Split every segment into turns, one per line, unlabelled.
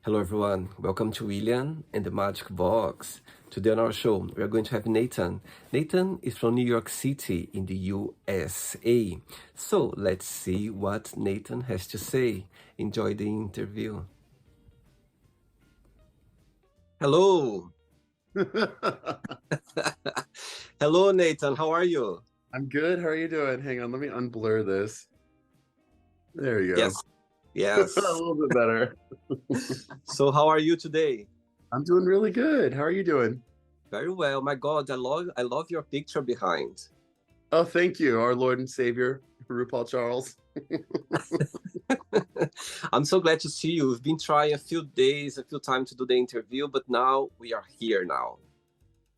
Hello, everyone. Welcome to William and the Magic Box. Today on our show, we are going to have Nathan. Nathan is from New York City in the USA. So let's see what Nathan has to say. Enjoy the interview. Hello. Hello, Nathan. How are you?
I'm good. How are you doing? Hang on, let me unblur this. There you go.
Yes.
A
Yes.
little bit better.
So how are you today?
I'm doing really good. How are you doing?
Very well. My God, I love your picture behind.
Oh, thank you, our Lord and Savior, RuPaul Charles.
I'm so glad to see you. We've been trying a few days, a few times to do the interview, but now we are here now.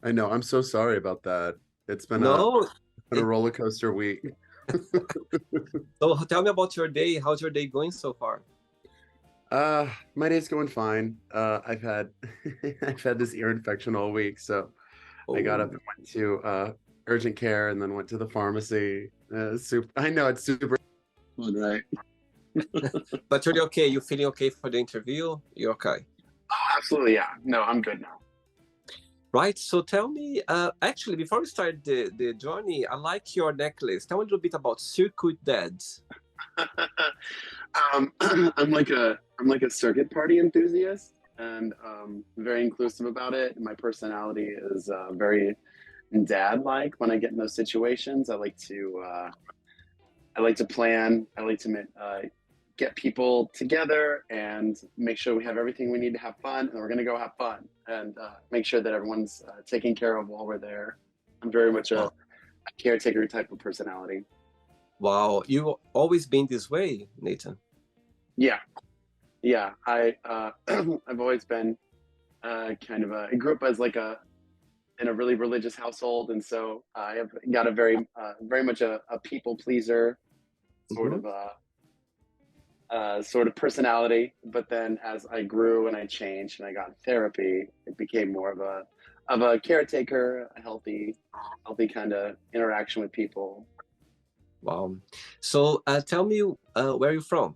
I know. I'm so sorry about that. It's been a
No, it,
roller coaster week.
so tell me about your day. How's your day going so far?
My day's going fine. I've had I've had this ear infection all week, so I got up
Oh,
and went to urgent care and then went to the pharmacy. I know it's super fun, right?
but you're okay. You feeling okay for the interview? You're okay.
Absolutely, yeah. No, I'm good now.
Right, so tell me, actually, before we start the journey, I like your necklace. Tell me a little bit about Circuit Dads.
I'm like a circuit party enthusiast and very inclusive about it. My personality is very dad-like when I get in those situations. I like to plan. I like to get people together and make sure we have everything we need to have fun, and we're going to go have fun and make sure that everyone's taken care of while we're there. I'm very much a caretaker type of personality.
Wow, you always been this way, Nathan.
Yeah, yeah. I've always been I grew up as like a in a really religious household, and so I have got a very much a people pleaser sort
Hmm.
of sort of personality. But then as I grew and I changed and I got therapy, it became more of a caretaker, a healthy kind of interaction with people.
Wow. So tell me, where are you from?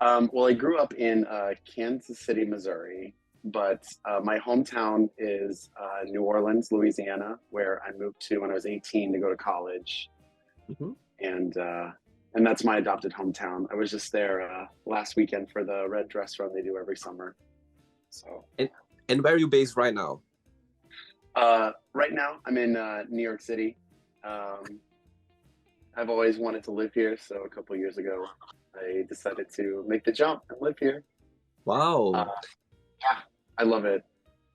Well, I grew up in Kansas City, Missouri, but my hometown is New Orleans, Louisiana, where I moved to when I was 18 to go to college,
Mhm.
and uh, and that's my adopted hometown. I was just there last weekend for the Red Dress Run they do every summer. So
And and where are you based right now?
right now, I'm in New York City. Um, I've always wanted to live here, so a couple years ago, I decided to make the jump and live here. Uh,
Wow.
yeah, I love it.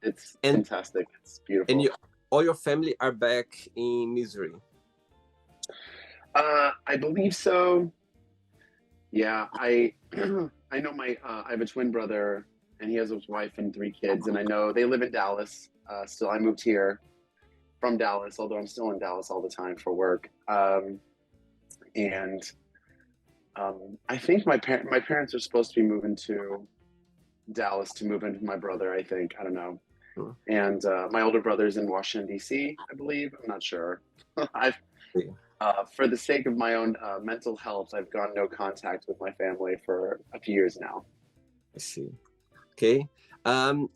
It's
And
fantastic. It's
and
beautiful.
you, all your family are back in Missouri.
I believe so. Yeah, I I know I have a twin brother, and he has his wife and three kids, and I know they live in Dallas. Still, I moved here from Dallas, although I'm still in Dallas all the time for work. And I think my parents are supposed to be moving to Dallas to move in with my brother. I think I don't know.
Hmm.
And my older brother's in Washington D.C. I believe. I'm not sure. I've
Yeah,
For the sake of my own mental health, I've gone no contact with my family for a few years now.
I see. Okay.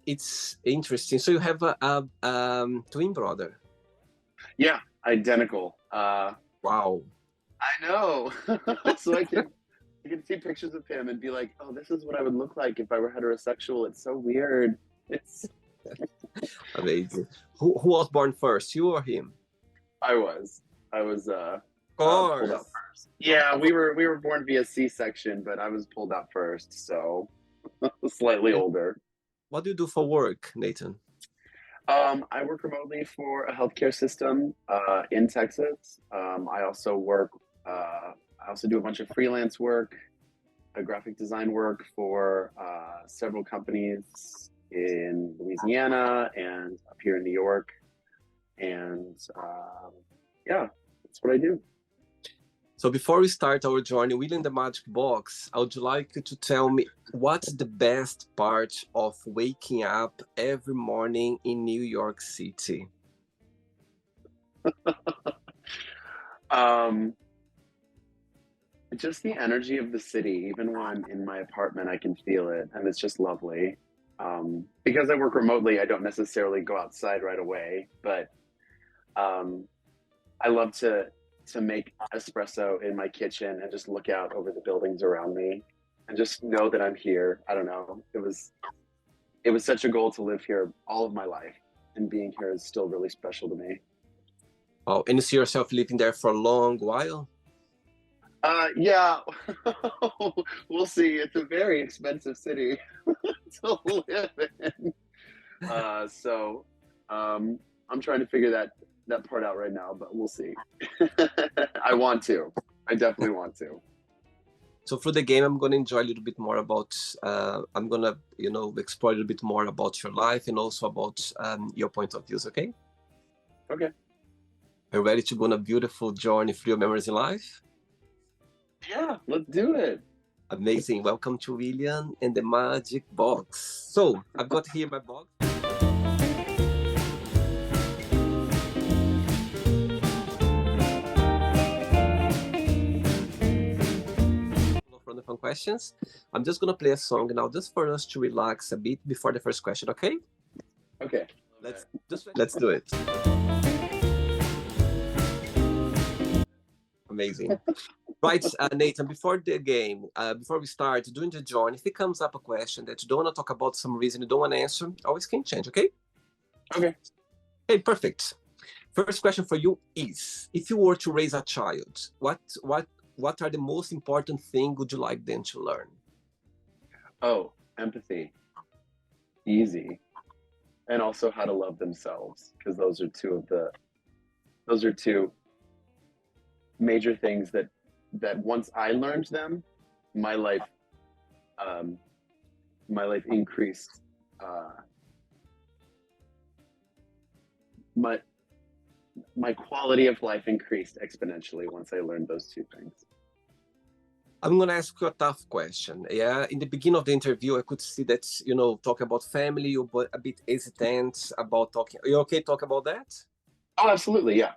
It's interesting. So you have a twin brother.
Yeah, identical.
Wow.
I know. So I can see pictures of him and be like, oh, this is what I would look like if I were heterosexual. It's so weird. It's
Amazing. Who was born first, you or him?
I was
Of
pulled out
course.
first. Yeah, we were born via C-section, but I was pulled out first, so slightly
And
older.
what do you do for work, Nathan?
I work remotely for a healthcare system in Texas. I also do a bunch of freelance work, graphic design work for several companies in Louisiana and up here in New York. And yeah, that's what I do.
So before we start our journey within the magic box, I would like you to tell me what's the best part of waking up every morning in New York City?
Um, just the energy of the city. Even when I'm in my apartment, I can feel it, and it's just lovely. Because I work remotely, I don't necessarily go outside right away, but um, I love to make espresso in my kitchen and just look out over the buildings around me and just know that I'm here. I don't know. It was such a goal to live here all of my life, and being here is still really special to me.
Oh, and you see yourself living there for a long while?
Yeah, we'll see. It's a very expensive city to live in. So I'm trying to figure that part out right now, but we'll see. I want to. I definitely want to.
So through the game, I'm going to enjoy a little bit more about, I'm going to, explore a little bit more about your life and also about your point of views, okay?
Okay.
Are you ready to go on a beautiful journey through your memories in life?
Yeah, let's do it.
Amazing. Welcome to William and the Magic Box. So I've got here my box. From the fun questions. I'm just going to play a song now just for us to relax a bit before the first question, okay?
Okay.
Let's do it. Amazing. Right, Nathan, before the game, before we start, during the join, if it comes up a question that you don't want to talk about some reason, you don't want to answer, always can change, okay?
Okay.
Okay, perfect. First question for you is, if you were to raise a child, what are the most important things would you like them to learn?
Oh, empathy. Easy. And also how to love themselves, because those are two major things that once I learned them, my life increased. My quality of life increased exponentially once I learned those two things.
I'm going to ask you a tough question. Yeah, in the beginning of the interview, I could see that, talking about family, you were a bit hesitant about talking. Are you okay talk about that?
Oh, absolutely. Yeah.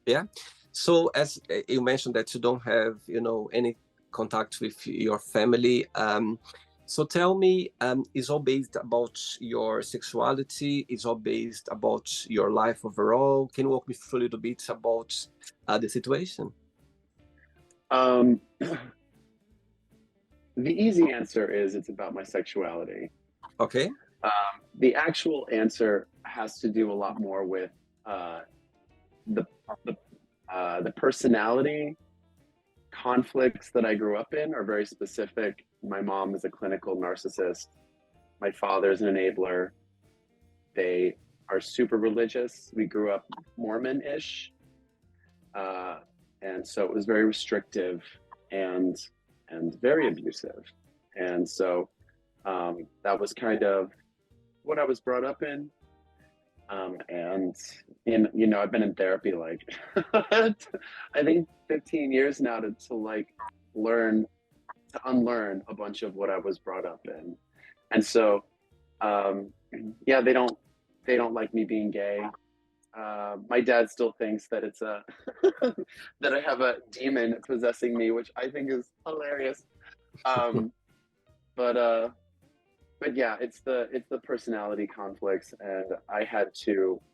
Yeah. So as you mentioned that you don't have, any contact with your family. So tell me, is all based about your sexuality? Is all based about your life overall? Can you walk me through a little bit about the situation?
The easy answer is it's about my sexuality.
Okay.
The actual answer has to do a lot more with the personality conflicts that I grew up in are very specific. My mom is a clinical narcissist. My father is an enabler. They are super religious. We grew up Mormon-ish. And so it was very restrictive and very abusive. And so that was kind of what I was brought up in. And I've been in therapy like I think 15 years now to unlearn a bunch of what I was brought up in. And so yeah, they don't like me being gay. My dad still thinks that it's that I have a demon possessing me, which I think is hilarious. But yeah, it's the personality conflicts, and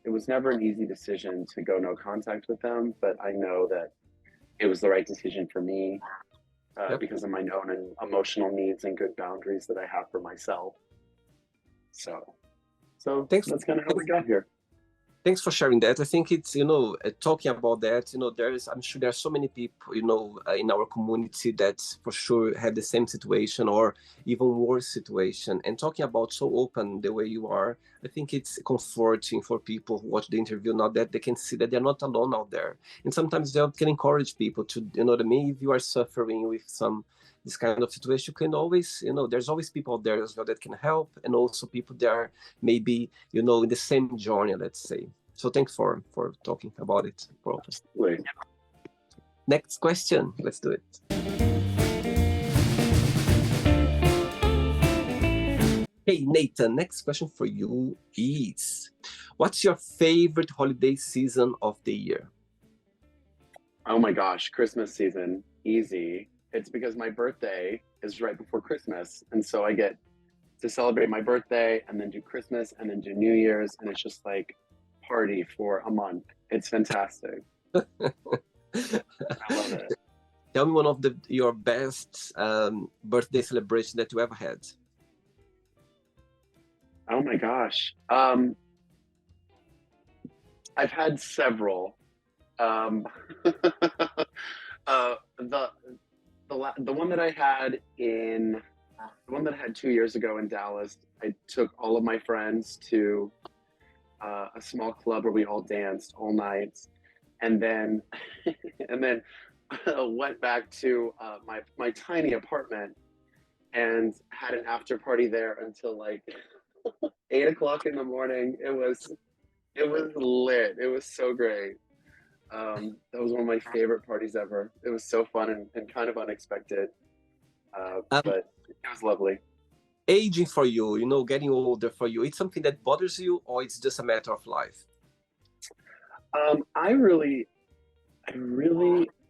it was never an easy decision to go no contact with them, but I know that it was the right decision for me because of my known and emotional needs and good boundaries that I have for myself. So that's kind of how we got here.
Thanks for sharing that. I think it's, talking about that, I'm sure there are so many people, in our community that for sure have the same situation or even worse situation. And talking about so open the way you are, I think it's comforting for people who watch the interview now that they can see that they're not alone out there. And sometimes they can encourage people to, if you are suffering with this kind of situation, you can always, there's always people out there as well that can help, and also people that are maybe, in the same journey, let's say. So thanks for talking about it for us. Next question, let's do it. Hey, Nathan, next question for you is, what's your favorite holiday season of the year?
Oh my gosh, Christmas season, easy. it's because my birthday is right before Christmas. And so I get to celebrate my birthday and then do Christmas and then do New Year's. And it's just like party for a month. It's fantastic. I love it.
Tell me one of your best birthday celebration that you ever had.
Oh my gosh. I've had several. The one that I had the one that I had 2 years ago in Dallas, I took all of my friends to a small club where we all danced all night, and then went back to my tiny apartment and had an after party there until like 8 o'clock in the morning. It was lit. It was so great. That was one of my favorite parties ever. It was so fun and kind of unexpected, but it was lovely.
Aging for you, getting older for you, it's something that bothers you, or it's just a matter of life?
I really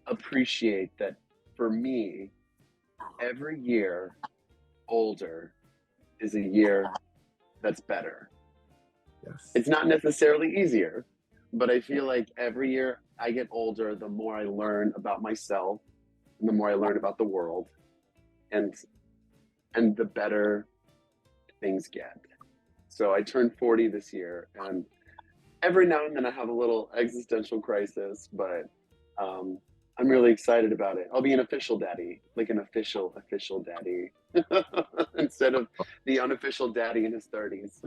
appreciate that for me, every year older is a year that's better.
Yes.
It's not necessarily easier, but I feel like every year I get older, the more I learn about myself and the more I learn about the world, and the better things get. So I turned 40 this year, and every now and then I have a little existential crisis, but I'm really excited about it. I'll be an official daddy, like an official daddy, instead of the unofficial daddy in his 30s.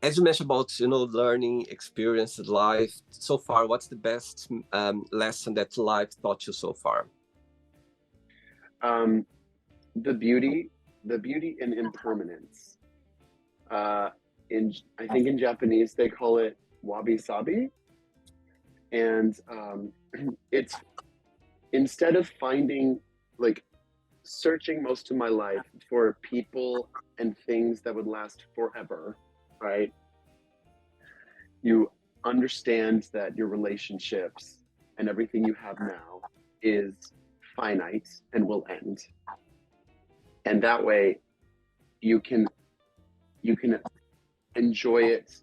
As you mentioned about learning, experience, life so far, what's the best lesson that life taught you so far?
The beauty in impermanence. I think in Japanese they call it wabi sabi, and it's, instead of searching most of my life for people and things that would last forever, right? You understand that your relationships and everything you have now is finite and will end. And that way you can enjoy it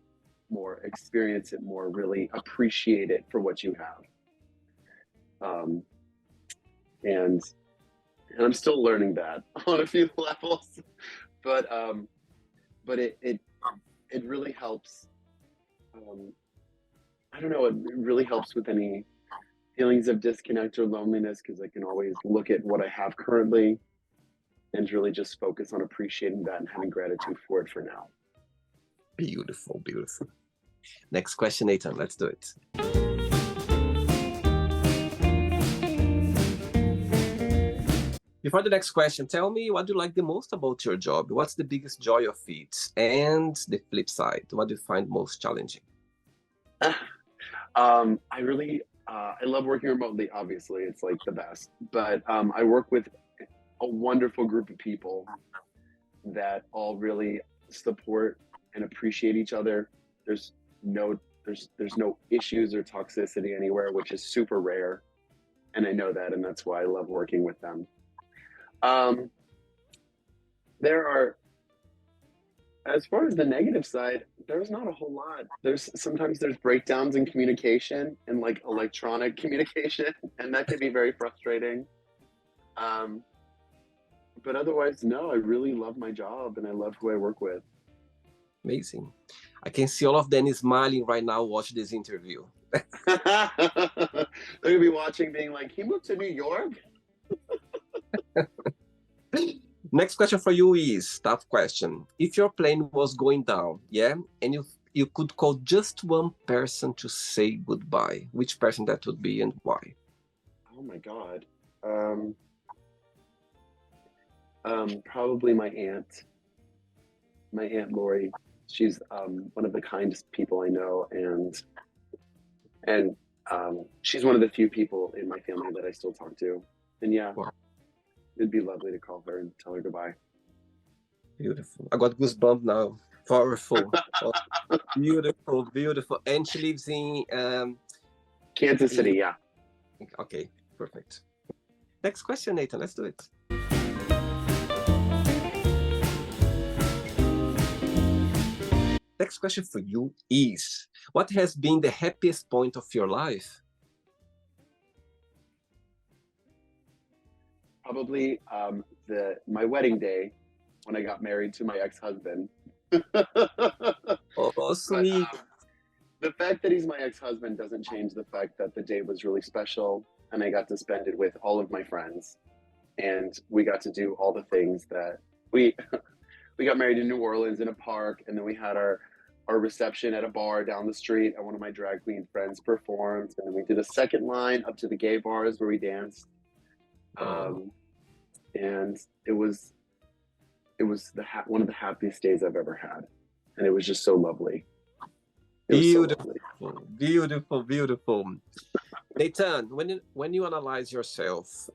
more, experience it more, really appreciate it for what you have. And I'm still learning that on a few levels, but it really helps. I don't know, it really helps with any feelings of disconnect or loneliness, because I can always look at what I have currently and really just focus on appreciating that and having gratitude for it for now.
Beautiful, beautiful. Next question, Nathan, let's do it. Before the next question, tell me what you like the most about your job. What's the biggest joy of it? And the flip side, what do you find most challenging?
I love working remotely, obviously. It's like the best. But I work with a wonderful group of people that all really support and appreciate each other. There's no issues or toxicity anywhere, which is super rare. And I know that, and that's why I love working with them. As far as the negative side, there's not a whole lot. Sometimes there's breakdowns in communication and like electronic communication, and that can be very frustrating. But otherwise, no, I really love my job and I love who I work with.
Amazing. I can see all of them smiling right now watching this interview.
They're gonna be watching being like, he moved to New York?
Next question for you is tough question. If your plane was going down, and you could call just one person to say goodbye, which person that would be and why?
Oh my God. Probably my aunt Lori. She's one of the kindest people I know, and she's one of the few people in my family that I still talk to. And yeah, wow. It'd be lovely to call her and tell her goodbye.
Beautiful. I got goosebumps now. Powerful. Beautiful, beautiful. And she lives in
Kansas City, yeah.
Okay. Perfect. Next question, Nathan. Let's do it. Next question for you is, what has been the happiest point of your life?
Probably my wedding day when I got married to my ex-husband.
Oh,
But
sweet.
the fact that he's my ex-husband doesn't change the fact that the day was really special and I got to spend it with all of my friends. And we got to do all the things that we got married in New Orleans in a park, and then we had our reception at a bar down the street, and one of my drag queen friends performed, and then we did a second line up to the gay bars where we danced. And it was one of the happiest days I've ever had, and it was just so lovely. It was so lovely.
Beautiful, beautiful. Nathan, when you analyze yourself,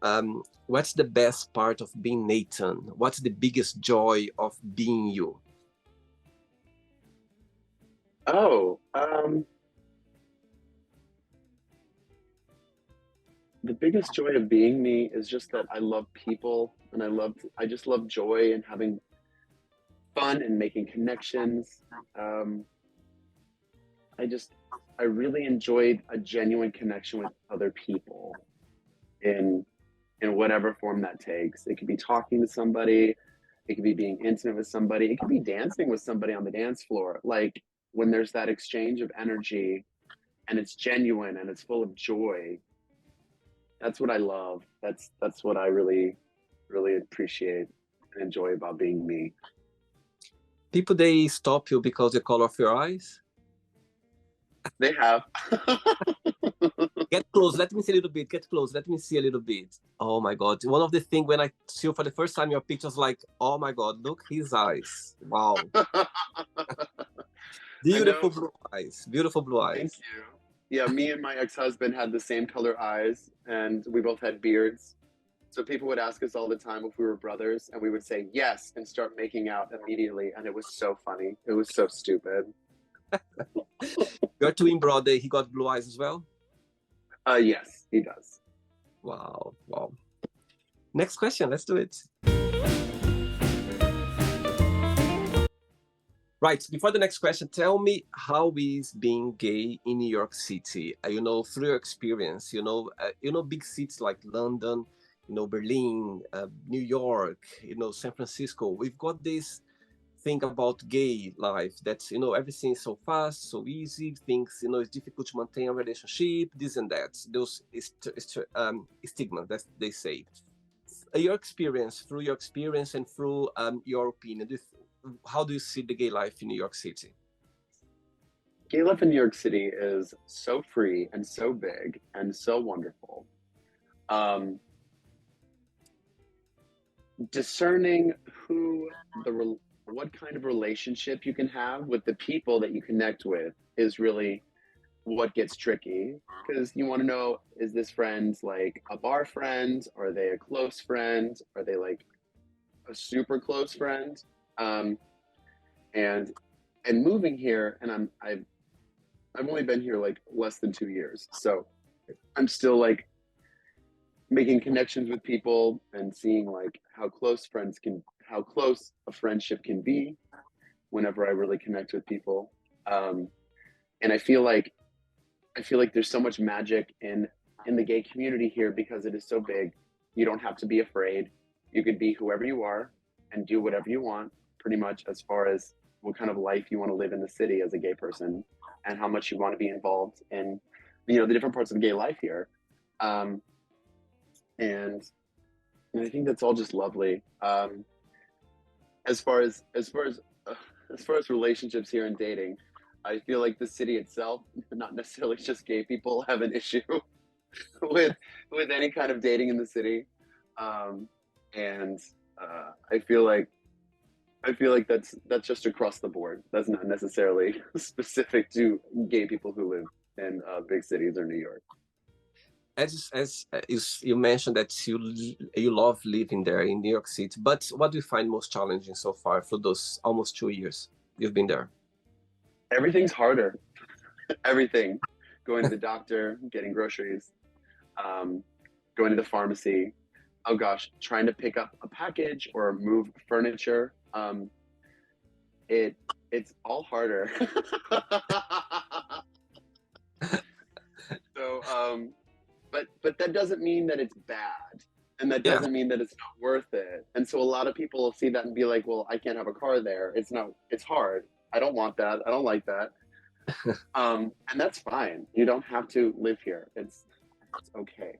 what's the best part of being Nathan? What's the biggest joy of being you?
Oh, the biggest joy of being me is just that I love people, and I just love joy and having fun and making connections. I really enjoyed a genuine connection with other people in whatever form that takes. It could be talking to somebody, it could be being intimate with somebody, it could be dancing with somebody on the dance floor. Like when there's that exchange of energy and it's genuine and it's full of joy. That's what I love. That's what I really, really appreciate and enjoy about being me.
People, they stop you because the color of your eyes?
They have.
Get close. Let me see a little bit. Get close. Let me see a little bit. Oh my God. One of the things when I see you for the first time, your pictures like, oh my God, look his eyes. Wow. Beautiful blue eyes. Beautiful blue eyes.
Thank you. Yeah, me and my ex-husband had the same color eyes, and we both had beards. So people would ask us all the time if we were brothers, and we would say yes and start making out immediately. And it was so funny. It was so stupid.
Your twin brother, he got blue eyes as well?
Yes, he does.
Wow, wow. Next question, let's do it. Right, before the next question, tell me, how is being gay in New York City? Through your experience, big cities like London, Berlin, New York, San Francisco. We've got this thing about gay life that's, everything is so fast, so easy, things, it's difficult to maintain a relationship, this and that. Those stigma that they say. Through your experience and through your opinion, how do you see the gay life in New York City?
Gay life in New York City is so free and so big and so wonderful. Discerning what kind of relationship you can have with the people that you connect with is really what gets tricky, because you want to know, is this friend like a bar friend? Are they a close friend? Are they like a super close friend? And moving here, and I've only been here like less than 2 years, so I'm still like making connections with people and seeing like how close a friendship can be whenever I really connect with people. And I feel like there's so much magic in the gay community here because it is so big. You don't have to be afraid. You could be whoever you are and do whatever you want, pretty much, as far as what kind of life you want to live in the city as a gay person and how much you want to be involved in, the different parts of gay life here. And I think that's all just lovely. As far as relationships here and dating, I feel like the city itself, not necessarily just gay people, have an issue with any kind of dating in the city. And I feel like that's just across the board. That's not necessarily specific to gay people who live in big cities or New York.
As you mentioned that you love living there in New York City, but what do you find most challenging so far for those almost 2 years you've been there?
Everything's harder. Everything. Going to the doctor, getting groceries, going to the pharmacy. Oh gosh, trying to pick up a package or move furniture. It's all harder. So, but that doesn't mean that it's bad, and that
Yeah.
doesn't mean that it's not worth it. And so a lot of people will see that and be like, "Well, I can't have a car there. It's not. It's hard. I don't want that. I don't like that." And that's fine. You don't have to live here. It's okay.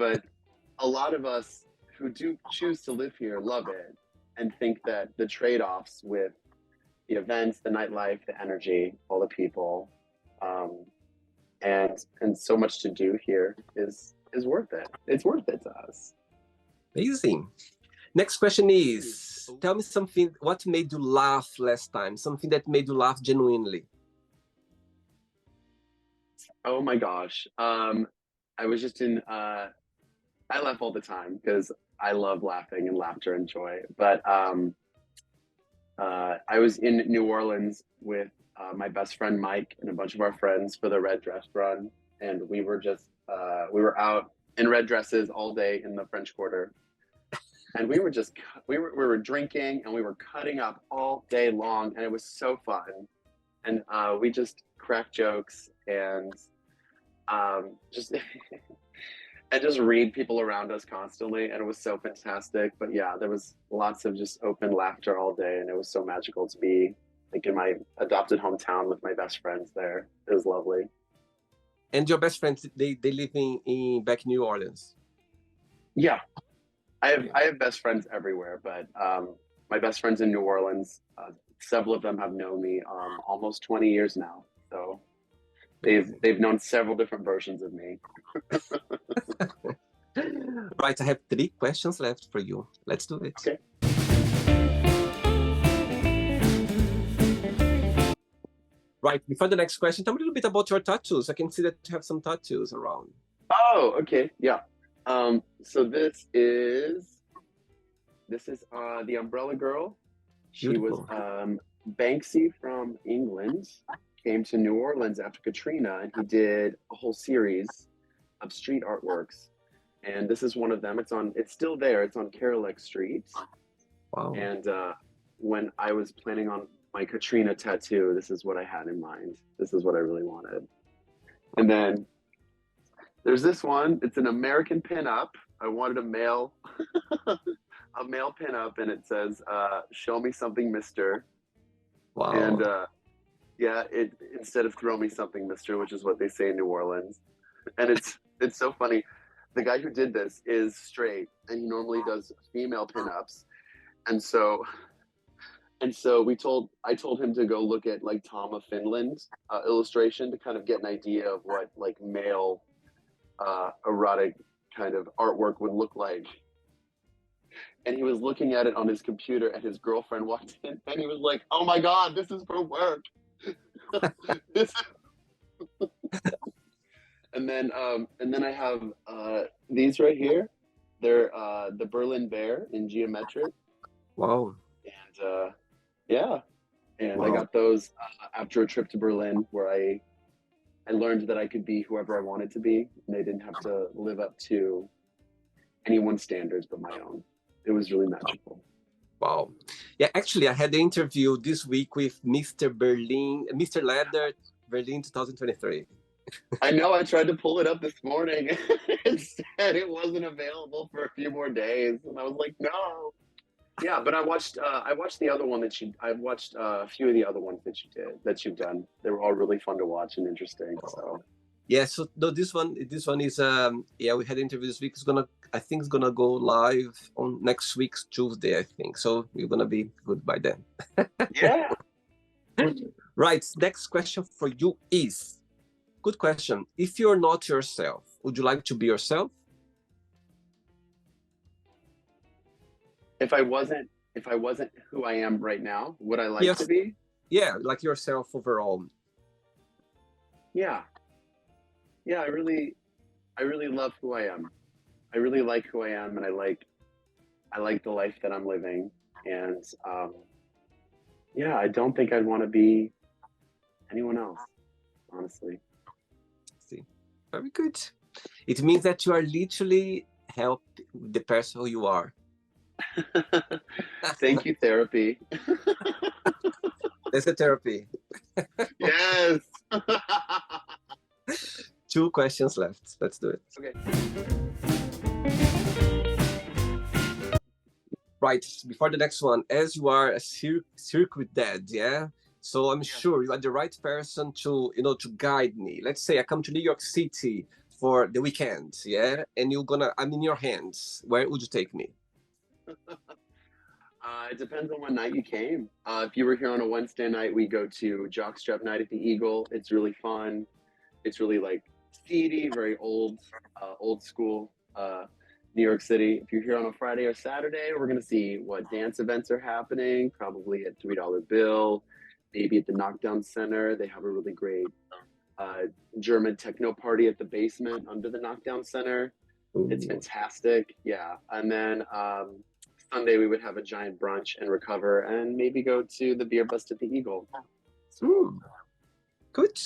But a lot of us who do choose to live here love it and think that the trade-offs with the events, the nightlife, the energy, all the people, um, and so much to do here is worth it. It's worth it to us.
Amazing. Next question is, tell me something, what made you laugh last time? Something that made you laugh genuinely.
Oh my gosh. I was just in I laugh all the time because I love laughing and laughter and joy. But I was in New Orleans with my best friend Mike and a bunch of our friends for the Red Dress Run, and we were just we were out in red dresses all day in the French Quarter, and we were drinking and we were cutting up all day long, and it was so fun, and we just cracked jokes and just and just read people around us constantly, and it was so fantastic. But yeah, there was lots of just open laughter all day, and it was so magical to be like in my adopted hometown with my best friends there. It was lovely.
And your best friends, they live in back in New Orleans.
Yeah, I have best friends everywhere, but my best friends in New Orleans, several of them have known me almost 20 years now. So they've known several different versions of me.
Right, I have 3 questions left for you. Let's do it.
Okay.
Right, before the next question, tell me a little bit about your tattoos. I can see that you have some tattoos around.
Oh, okay, yeah. So this is the Umbrella Girl. She
Beautiful.
was Banksy from England, came to New Orleans after Katrina, and he did a whole series of street artworks. And this is one of them. It's still there. It's on Carolek Street.
Wow.
And when I was planning on my Katrina tattoo, this is what I had in mind. This is what I really wanted. And then there's this one. It's an American pinup. I wanted a male pinup, and it says, "Show me something, Mister."
Wow.
And yeah, instead of "Throw me something, Mister," which is what they say in New Orleans. And it's so funny. The guy who did this is straight, and he normally does female pinups. And so I told him to go look at like Tom of Finland illustration to kind of get an idea of what like male erotic kind of artwork would look like. And he was looking at it on his computer, and his girlfriend walked in, and he was like, "Oh my God, this is for work." And then I have these right here. They're the Berlin Bear in geometric.
Wow.
And yeah, and
Wow.
I got those after a trip to Berlin, where I learned that I could be whoever I wanted to be, and I didn't have to live up to anyone's standards but my own. It was really magical.
Wow. Yeah, actually, I had the interview this week with Mr. Leather, Berlin 2023.
I know. I tried to pull it up this morning. It said it wasn't available for a few more days, and I was like, no. Yeah, but I watched the other one I've watched a few of the other ones that you've done. They were all really fun to watch and interesting. So
yeah, so no, this one is yeah, we had an interview this week. I think it's gonna go live on next week's Tuesday, I think. So you're gonna be good by then.
yeah.
Right. Next question for you is, good question. If you're not yourself, would you like to be yourself?
If I wasn't who I am right now, would I like to be?
Yeah, like yourself overall.
Yeah. Yeah, I really love who I am. I really like who I am, and I like the life that I'm living. And yeah, I don't think I'd want to be anyone else, honestly.
See, very good. It means that you are literally help the person who you are.
Thank you, therapy.
That's a therapy.
Yes.
2 questions left. Let's do it.
Okay.
Right, before the next one, as you are a circuit dad, yeah? So I'm sure you are the right person to, to guide me. Let's say I come to New York City for the weekend, yeah? And I'm in your hands. Where would you take me?
It depends on what night you came. If you were here on a Wednesday night, we go to Jockstrap Night at the Eagle. It's really fun. It's really like seedy, very old school New York City. If you're here on a Friday or Saturday, we're gonna see what dance events are happening. Probably at $3 Bill, maybe at the Knockdown Center. They have a really great German techno party at the basement under the Knockdown Center. It's fantastic. Yeah, and then Sunday we would have a giant brunch and recover, and maybe go to the beer bust at the Eagle.
Good.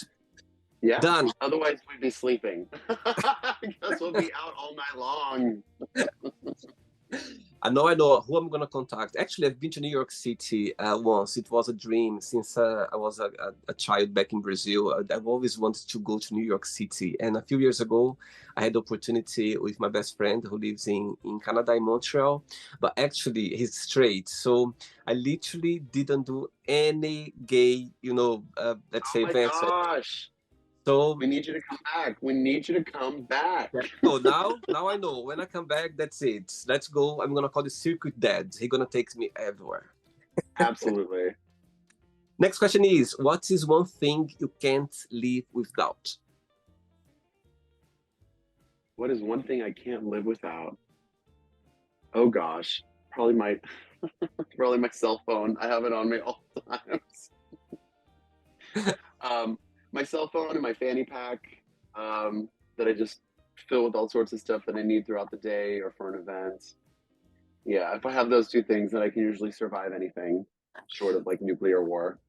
Yeah.
Done.
Otherwise, we'd be sleeping. Because we'll be out all night long.
I know who I'm gonna contact. Actually, I've been to New York City once. It was a dream since I was a child back in Brazil. I've always wanted to go to New York City. And a few years ago, I had the opportunity with my best friend who lives in Canada, in Montreal. But actually, he's straight. So I literally didn't do any gay, let's say, events.
Oh my gosh.
So
we need you to come back. We need you to come back.
So now I know. When I come back, that's it. Let's go. I'm gonna call the circuit dad. He's gonna take me everywhere.
Absolutely.
Next question is: what is one thing you can't live without?
What is one thing I can't live without? Oh gosh, probably my probably my cell phone. I have it on me all the time. My cell phone and my fanny pack that I just fill with all sorts of stuff that I need throughout the day or for an event. Yeah, if I have those 2 things, then I can usually survive anything short of like nuclear war.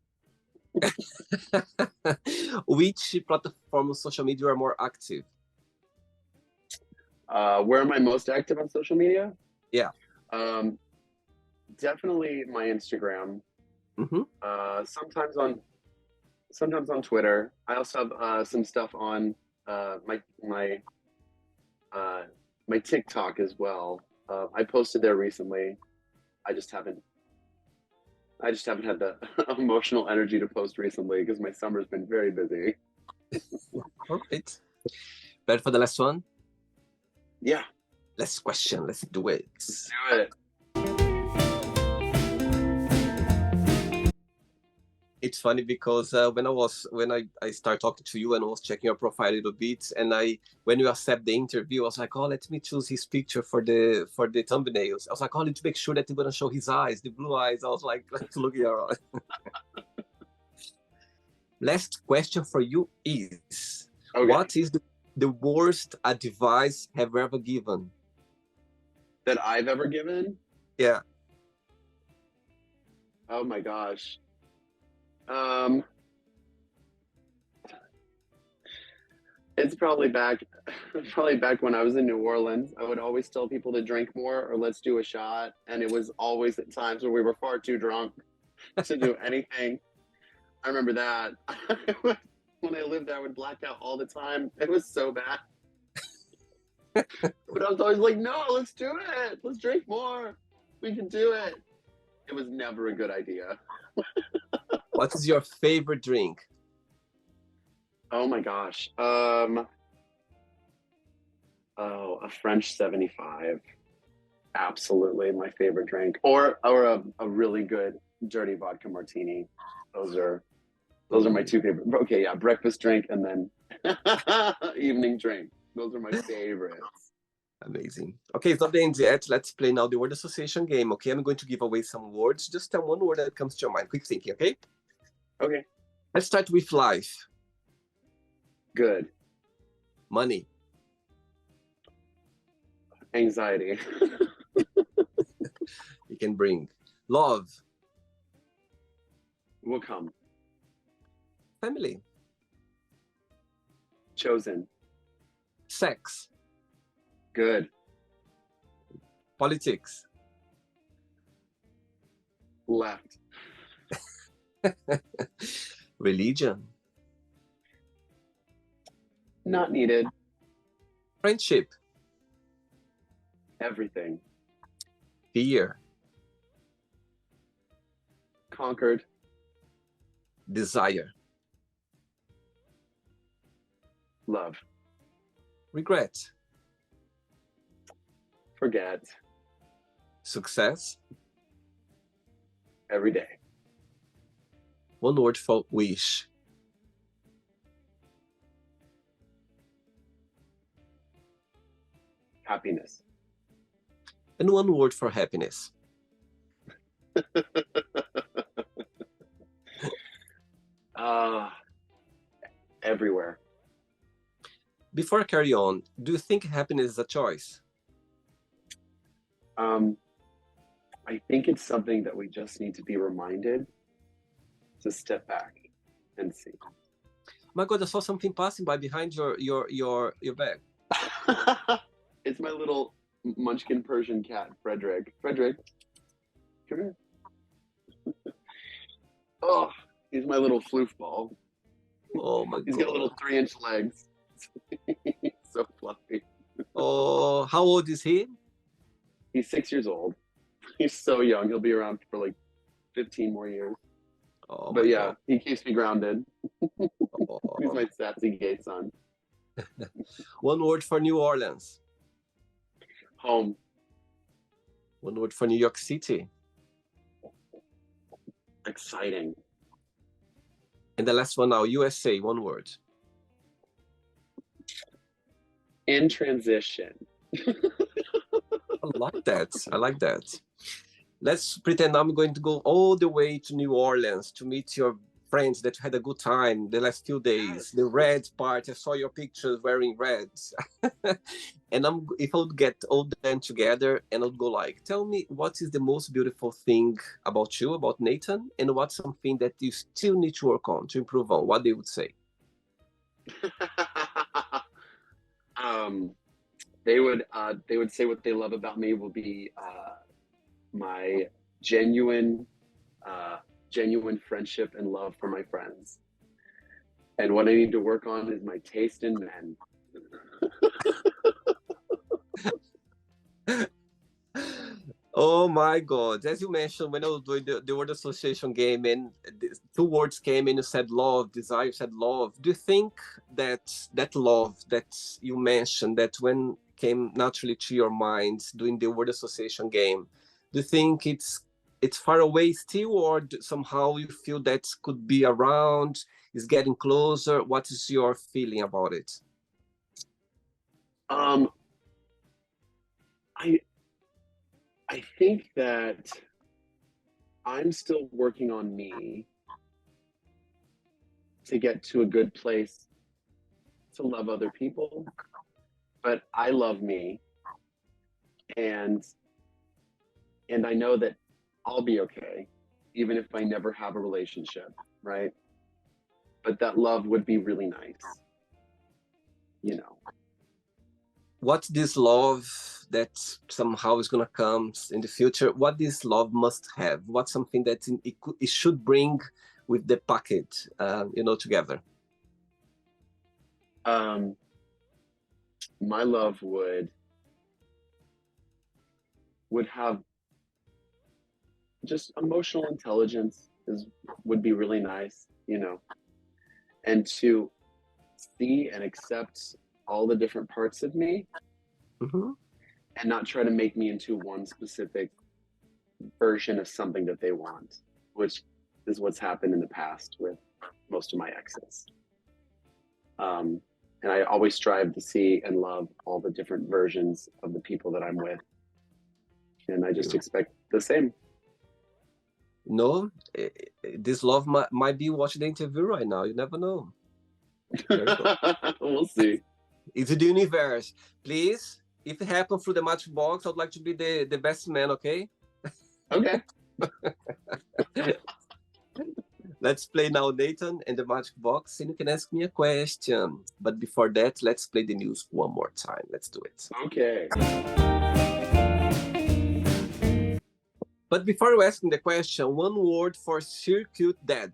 Which platform of social media are more active?
Where am I most active on social media?
Yeah.
Definitely my Instagram.
Mm-hmm.
Sometimes on Twitter. I also have some stuff on my TikTok as well. I posted there recently. I just haven't had the emotional energy to post recently because my summer's been very busy.
All right. Ready for the last one?
Yeah.
Last question. Let's do it.
Let's do it.
It's funny because when I started talking to you and I was checking your profile a little bit, and when you accept the interview, I was like, oh, let me choose his picture for the thumbnails. I was like, oh, need to make sure that you're gonna show his eyes, the blue eyes. I was like, let's look at your eyes. Last question for you is: okay. What is the worst advice have ever given?
That I've ever given?
Yeah.
Oh my gosh. It's probably back when I was in New Orleans. I would always tell people to drink more or let's do a shot, and it was always at times where we were far too drunk to do anything. I remember that. When I lived there, I would black out all the time. It was so bad. But I was always like, no, let's do it. Let's drink more. We can do it. It was never a good idea.
What is your favorite drink?
Oh my gosh. A French 75. Absolutely my favorite drink. Or a really good dirty vodka martini. Those are my 2 favorite. Okay, yeah, breakfast drink and then evening drink. Those are my favorites.
Amazing. Okay, it's not the end yet. Let's play now the word association game. Okay, I'm going to give away some words. Just tell one word that comes to your mind. Quick thinking, okay?
Okay.
Let's start with life.
Good.
Money.
Anxiety.
You can bring. Love.
Will come.
Family.
Chosen.
Sex.
Good.
Politics.
Left.
Religion.
Not needed.
Friendship.
Everything.
Fear.
Conquered.
Desire.
Love.
Regret.
Forget.
Success.
Every day.
One word for wish.
Happiness.
And one word for happiness.
Everywhere.
Before I carry on, do you think happiness is a choice?
I think it's something that we just need to be reminded to step back and see.
My God, I saw something passing by behind your bag.
It's my little munchkin Persian cat, Frederick. Frederick, come here. Oh, he's my little floof ball.
Oh my
He's
God.
got little 3-inch legs. He's so fluffy.
Oh, how old is he?
He's 6 years old. He's so young. He'll be around for like 15 more years.
Oh,
But
my
yeah,
God.
he keeps me grounded.
Oh.
He's my sassy gay son.
One word for New Orleans.
Home.
One word for New York City.
Exciting.
And the last one now, USA, one word.
In transition.
I like that. I like that. Let's pretend I'm going to go all the way to New Orleans to meet your friends that you had a good time the last few days. The red part, I saw your pictures wearing red. And if I would get all them together and I would go like, tell me what is the most beautiful thing about you, about Nathan, and what's something that you still need to work on, to improve on, what they would say.
They would say what they love about me will be my genuine friendship and love for my friends. And what I need to work on is my taste in men.
Oh my God. As you mentioned, when I was doing the word association game and the two words came and you said love, desire, you said love. Do you think that love that you mentioned, that when came naturally to your mind doing the word association game, do you think it's far away still, or somehow you feel that could be around, is getting closer? What is your feeling about it?
I think that I'm still working on me to get to a good place to love other people, but I love me, and I know that I'll be okay, even if I never have a relationship, right? But that love would be really nice, you know.
What this love that somehow is going to come in the future, what this love must have, what's something that it should bring with the packet, together?
My love would have just emotional intelligence would be really nice, and to see and accept all the different parts of me,
Mm-hmm.
and not try to make me into one specific version of something that they want, which is what's happened in the past with most of my exes. And I always strive to see and love all the different versions of the people that I'm with. And I just expect the same.
No, this love might be watching the interview right now. You never know.
We'll see.
It's the universe. Please, if it happens through the Matchbox, I'd like to be the best man, okay?
Okay.
Let's play now, Nathan, and the Magic Box, and you can ask me a question. But before that, let's play the news one more time. Let's do it.
Okay.
But before you asking the question, one word for Circuit Dad.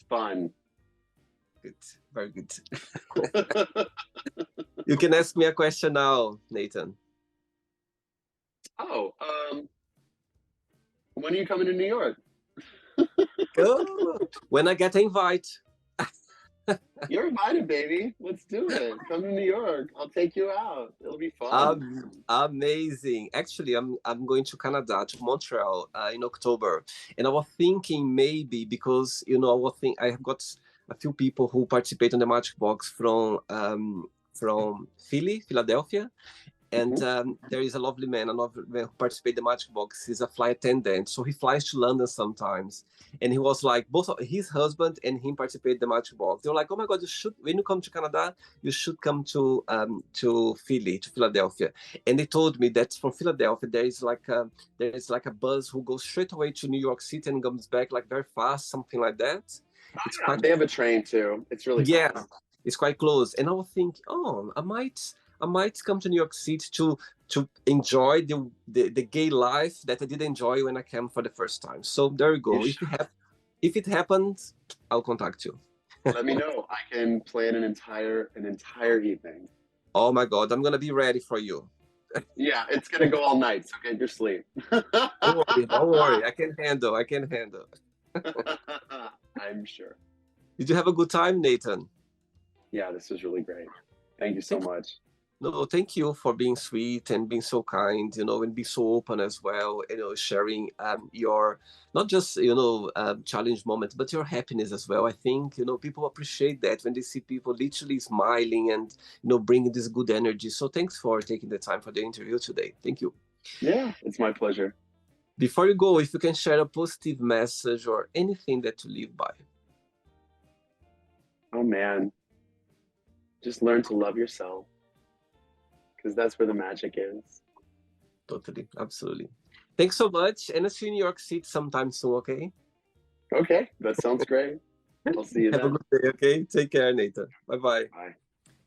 Fun.
Good, very good. You can ask me a question now, Nathan.
Oh, when are you coming to New York?
Oh, when I get an invite.
You're invited, baby. Let's do it. Come to New York. I'll take you out. It'll be fun.
Amazing. Actually, I'm going to Canada, to Montreal, in October, and I was thinking maybe because I have got a few people who participate in the Magic Box from Philadelphia. And there is a lovely man who participates in the Magic Box. He's a flight attendant, so he flies to London sometimes. And he was like, both his husband and him participate in the Magic Box. They were like, oh my God, when you come to Canada, you should come to Philadelphia. And they told me that from Philadelphia, there is like a bus who goes straight away to New York City and comes back like very fast, something like that.
They have a train too. It's really fast.
It's quite close. And I was thinking, I might come to New York City to enjoy the gay life that I did enjoy when I came for the first time. So there you go. If it happens, I'll contact you.
Let me know. I can plan an entire evening.
Oh my God, I'm gonna be ready for you.
Yeah, it's gonna go all night, so get your sleep.
Don't worry. I can handle.
I'm sure.
Did you have a good time, Nathan?
Yeah, this was really great. Thank you so much.
No, thank you for being sweet and being so kind, and be so open as well, sharing your, not just, challenge moments, but your happiness as well. I think, people appreciate that when they see people literally smiling and, bringing this good energy. So thanks for taking the time for the interview today. Thank you.
Yeah, it's my pleasure.
Before you go, if you can share a positive message or anything that you live by.
Oh man, just learn to love yourself. Because that's where the magic is.
Totally, absolutely. Thanks so much, and I'll see you in New York City sometime soon, okay?
Okay, that sounds great. I'll see you then.
Have a good day, okay? Take care, Nathan. Bye-bye.
Bye.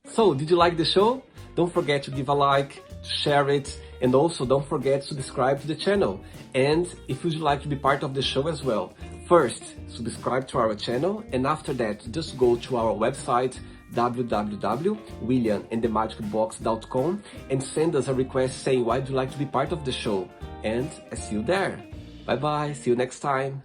So, did you like the show? Don't forget to give a like, to share it, and also don't forget to subscribe to the channel. And if you'd like to be part of the show as well, first, subscribe to our channel, and after that, just go to our website, www.williamandthemagicbox.com, and send us a request saying why would you like to be part of the show, and I see you there. Bye bye, see you next time.